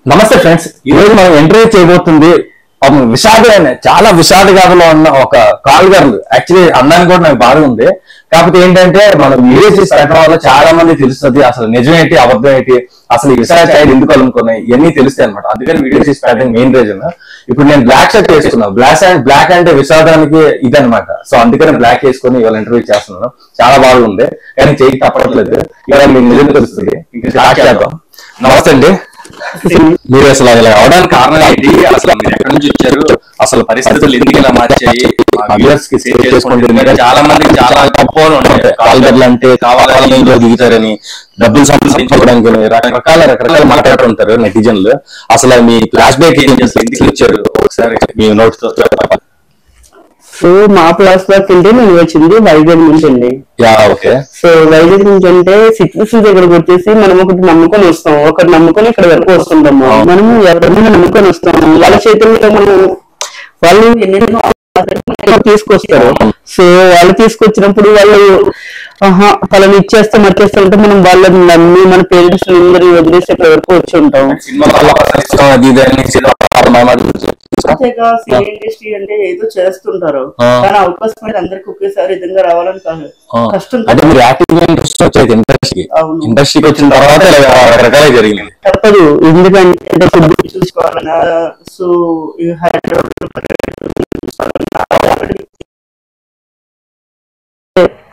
నమస్తే ఫ్రెండ్స్, ఈ రోజు మనం ఇంటర్వ్యూ చేయబోతుంది చాలా విషాద గాథలో ఉన్న ఒక కాల్ గర్ల్. యాక్చువల్లీ అన్నానికి కూడా నాకు బాధ ఉంది. కాకపోతే ఏంటంటే మనం వీడియో చేసి పెట్టడం వల్ల చాలా మంది తెలుస్తుంది అసలు నిజమేంటి అబద్ధం ఏంటి, అసలు ఈ విషయాలు చైల్డ్ ఎందుకు అనుకున్నాయి ఇవన్నీ తెలుస్తాయి అనమాట. అందుకని వీడియో చేసి పెట్టడం మెయిన్ రీజన్. ఇప్పుడు నేను బ్లాక్ షర్ట్ వేసుకున్నాను. బ్లాక్ అంటే విషాదానికి ఇది అనమాట. సో అందుకని బ్లాక్ వేసుకొని ఇవాళ ఇంటర్వ్యూ చేస్తున్నాను. చాలా బాగుంది, కానీ చేయి తప్పట్లేదు. ఇవాళ మీకు నిజం తెలుస్తుంది. ఇంకా స్టార్ట్ చేద్దాం. నమస్తే అండి. మీరు అసలు ఇలా అవడానికి కారణం ఏంటి? అసలు మీరు ఎక్కడి నుంచి వచ్చారు? అసలు పరిస్థితులు ఎందుకు ఇలా మార్చాయి? వ్యూవర్స్ కి షేర్ చేసుకుంటే చాలా మందికి చాలా గొప్పలు ఉంటాయి. కాల్గర్లు అంటే కావాలని దిగుతారని, డబ్బులు సంపాదించుకోవడానికి రకరకాల మాట్లాడుతుంటారు నెటిజన్లు. అసలు మీ ఫ్లాష్ బ్యాక్ ఏం చేస్తారు? ఎందుకు వచ్చారు ఒకసారి మీ నోట్స్ తో? సో మా ఫ్లాష్ బ్యాక్ అంటే నేను వచ్చింది వైజాగ్ నుంచి అండి. సో వైజాగ్ నుంచి అంటే సిచ్యువేషన్ దగ్గరకు వచ్చేసి మనం ఒకటి నమ్ముకొని వస్తాం, ఒకటి నమ్ముకొని ఇక్కడ వరకు వస్తుంటాము. మనము ఎవరైనా నమ్ముకొని వస్తాము, వాళ్ళ చేతుల్లో మనం వాళ్ళు ఎన్నెన్నో తీసుకొస్తారు. సో వాళ్ళు తీసుకొచ్చినప్పుడు వాళ్ళు వాళ్ళని ఇచ్చేస్తాం వచ్చేస్తా ఉంటే మనం వాళ్ళని నమ్మి మన పేరెంట్స్ అందరినీ వదిలేసి ఇక్కడ వరకు వచ్చి ఉంటాం. ఇండస్ట్రీ అంటే ఏదో చేస్తుంటారు, కానీ అవకాశం అయితే అందరికి ఒకేసారి విధంగా రావాలని కాదు, కష్టం. ఇండస్ట్రీకి వచ్చిన తర్వాత రకరకాల జరిగింది, తప్పదు. ఎందుకంటే ఫుడ్ చూసుకోవాలన్నా, సో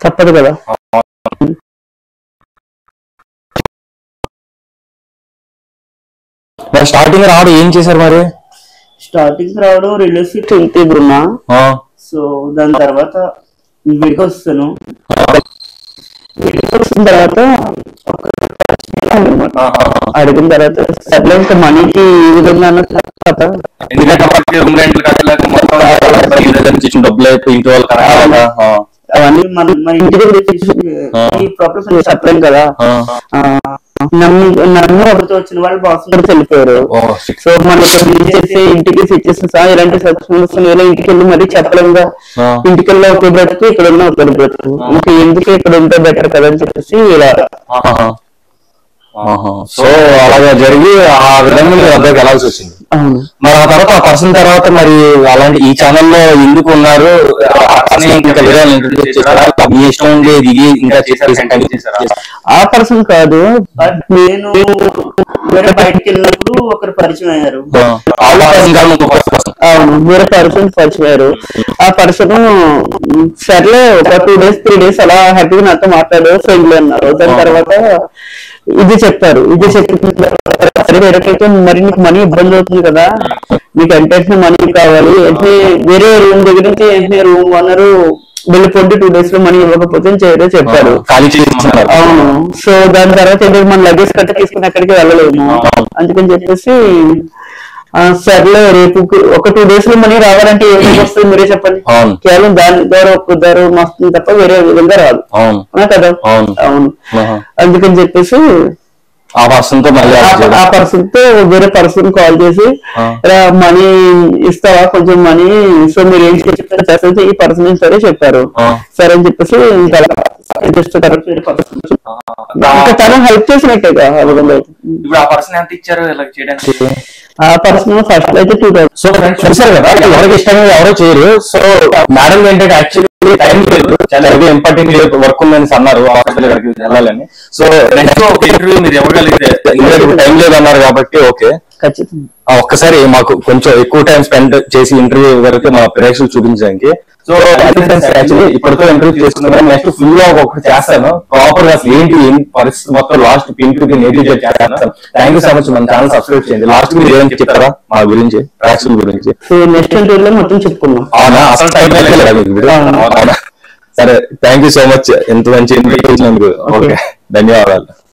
తప్పదు కదా. స్టార్టింగ్ రావడం ఏం చేశారు మరి? స్టార్టింగ్ రావడం రిలేషన్షిప్ వెళ్తే బ్రున్నా. సో దాని తర్వాత వీడికి వస్తాను. వీడికి వచ్చిన తర్వాత అడిగిన తర్వాత సర్లే ఇంకా మనీకి ఈ విధంగా అవన్నీ మన ఇంటికి చెప్పలేం కదా. నన్ను ఒకరితో వచ్చిన వాళ్ళు బాస్ కూడా వెళ్ళిపోయారు. సో మన ఇంటికి సిచ్యువేషన్స్ ఇలాంటి సిచ్యువేషన్ ఇంటికి వెళ్ళి మరీ చెప్పలేంగా. ఇంటికి వెళ్ళి ఒక బ్రతుకు, ఇక్కడ ఉన్న ఒక బ్రతుకు, ఇంకా ఎందుకు ఇక్కడ ఉంటే బెటర్ కదా అని చెప్పేసి ఇలా. సో అలాగా జరిగి ఆ విధంగా మీరు అబ్బాయికి వెళ్ళాల్సి వచ్చింది. మరి ఆ తర్వాత ఆ పర్సన్ తర్వాత మరి అలాంటి ఈ ఛానల్లో ఎందుకు ఉన్నారు? ఇష్టం ఉండేది ఇంకా ఆ పర్సన్ కాదు, బట్ నేను వేరే బయటకు వెళ్ళినప్పుడు ఒకరు పరిచయం అయ్యారు. అవును, వేరే పర్సన్ పరిచయం అయ్యారు. ఆ పర్సన్ సర్లే ఒక 2 days 3 days అలా హ్యాపీగా నాతో మాట్లాడు, ఫ్రెండ్లీ అన్నారు. దాని తర్వాత ఇది చెప్పారు. ఇది చెప్పిన వేరేకైతే మరి నీకు మనీ ఇబ్బంది అవుతుంది కదా, నీకు వెంటనే మనీ కావాలి అంటే వేరే రూమ్ దగ్గర నుంచి వెంటనే రూమ్ ఓనరు వెళ్ళిపోండి, 2 days లో మనీ ఇవ్వకపోతే చేయరే చెప్పారు. అవును. సో దాని తర్వాత ఎందుకు మన లగేజ్ కట్ట తీసుకుని అక్కడికి వెళ్ళలేము, అందుకని చెప్పేసి సర్లే రేపు ఒక 2 days లో మనీ రావాలంటే ఏం వస్తుంది మీరే చెప్పండి. కేవలం దాని ద్వారా ఒక్క ద్వారా వస్తుంది తప్ప వేరే విధంగా రాదు కదా. అవును, అందుకని చెప్పేసి ఆ పర్సన్ తో వేరే పర్సన్ కాల్ చేసి మనీ ఇస్తావా కొంచెం మనీ, సో మీరు ఏం చేస్తారు ఈ పర్సన్ సరే చెప్పారు. సరే అని చెప్పేసి ఇంకా తను హెల్ప్ చేసినట్టేగా. ఆ విధంగా ఆ పర్సన్ ఫస్ట్ అయితే 2000. సో ఫ్రెండ్స్ చూసారు కదా, ఎవరికి ఇష్టంగా ఎవరో చేయరు. సో మేడం ఏంటంటే యాక్చువల్లీ టైం లేదు, చాలా ఇంపార్టెంట్ వర్క్ ఉందని అన్నారు హాస్పిటల్ వెళ్ళాలని. సో నెక్స్ట్ ఇంటర్వ్యూ మీరు ఇవ్వగలిగితే, టైం లేదు అన్నారు కాబట్టి ఓకే ఖచ్చితంగా ఒక్కసారి మాకు కొంచెం ఎక్కువ టైం స్పెండ్ చేసి ఇంటర్వ్యూ వరకు మా ప్రేక్షకులు చూపించడానికి. సో యాక్చువల్లీ ఇప్పటితో ఇంటర్వ్యూ చేసుకున్నాను. నెక్స్ట్ ఫుల్ గా ఒకటి చేస్తాను ప్రాపర్ గా అసలు ఏంటి పరిస్థితి మొత్తం లాస్ట్ పింక్ నేటివ్ చేస్తాను. Thank you so much. మన ఛానల్ సబ్స్క్రైబ్ చేయండి. లాస్ట్ మీరు ఏం చెప్తారా మా గురించి, ప్రేక్షకుల గురించి? నెక్స్ట్ ఇంటర్వ్యూలో మొత్తం చెప్పుకున్నాం. అవునా? అసలు టైం అవునా? సరే, థ్యాంక్ యూ సో మచ్. ఎంత మంచి ఇంటర్వ్యూ ఇచ్చినందుకు. ఓకే, ధన్యవాదాలు.